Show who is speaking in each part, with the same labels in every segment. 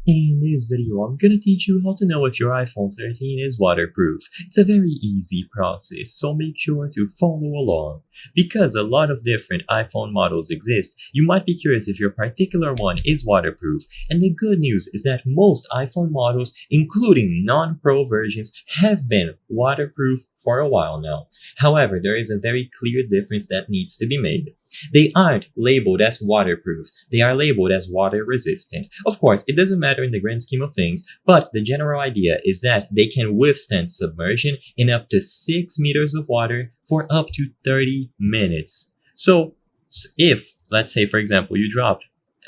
Speaker 1: In this video, I'm gonna teach you how to know if your iPhone 13 is waterproof. It's a very easy process, so make sure to follow along. Because a lot of different iPhone models exist, you might be curious if your particular one is waterproof. And the good news is that most iPhone models, including non-pro versions, have been waterproof for a while now. However, there is a very clear difference that needs to be made. They aren't labeled as waterproof, they are labeled as water resistant. Of course, it doesn't matter in the grand scheme of things, but the general idea is that they can withstand submersion in up to 6 meters of water for up to 30 minutes. So, if, let's say, for example, you dropped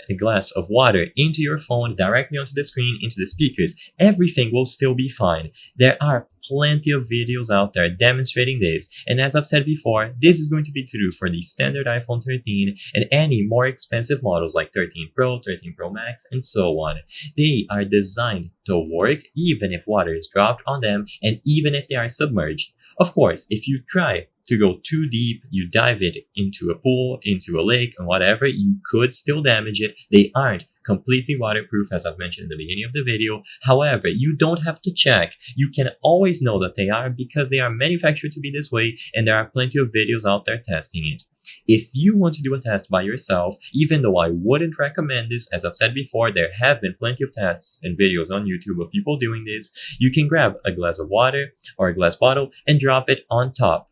Speaker 1: a glass of water into your phone, directly onto the screen, into the speakers, everything will still be fine. There are plenty of videos out there demonstrating this, and as I've said before, this is going to be true for the standard iPhone 13 and any more expensive models like 13 Pro, 13 Pro Max, and so on. They are designed to work even if water is dropped on them and even if they are submerged. Of course, if you try to go too deep, you dive it into a pool, into a lake, and whatever, you could still damage it. They aren't completely waterproof, as I've mentioned in the beginning of the video. However, you don't have to check. You can always know that they are because they are manufactured to be this way, and there are plenty of videos out there testing it. If you want to do a test by yourself, even though I wouldn't recommend this, as I've said before, there have been plenty of tests and videos on YouTube of people doing this, you can grab a glass of water or a glass bottle and drop it on top.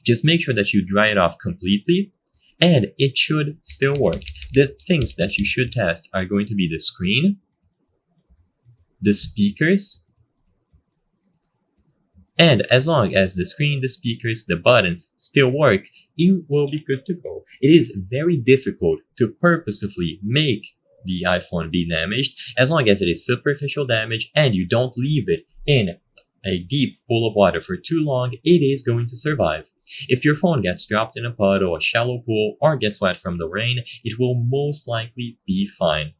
Speaker 1: Just make sure that you dry it off completely, and it should still work. The things that you should test are going to be the screen, the speakers, and as long as the screen, the speakers, the buttons still work, you will be good to go. It is very difficult to purposefully make the iPhone be damaged as long as it is superficial damage and you don't leave it in a deep pool of water for too long. It is going to survive. If your phone gets dropped in a puddle, a shallow pool, or gets wet from the rain, it will most likely be fine.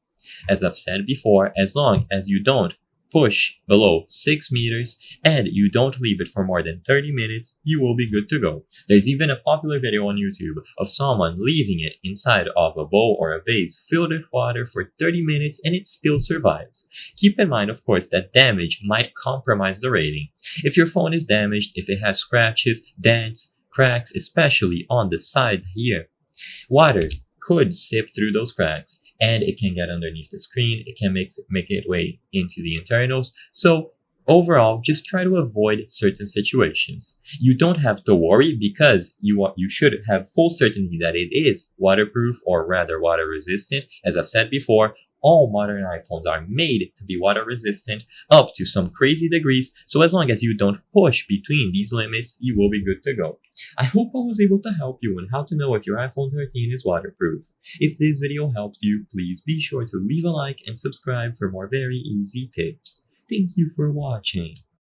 Speaker 1: As I've said before, as long as you don't push below 6 meters and you don't leave it for more than 30 minutes, you will be good to go. There's even a popular video on YouTube of someone leaving it inside of a bowl or a vase filled with water for 30 minutes and it still survives. Keep in mind, of course, that damage might compromise the rating. If your phone is damaged, if it has scratches, dents, cracks, especially on the sides here, water could seep through those cracks and it can get underneath the screen. It can make its way into the internals. So overall, just try to avoid certain situations. You don't have to worry because you should have full certainty that it is waterproof, or rather water resistant. As I've said before, all modern iPhones are made to be water resistant up to some crazy degrees, so as long as you don't push between these limits, you will be good to go. I hope I was able to help you on how to know if your iPhone 13 is waterproof. If this video helped you, please be sure to leave a like and subscribe for more very easy tips. Thank you for watching.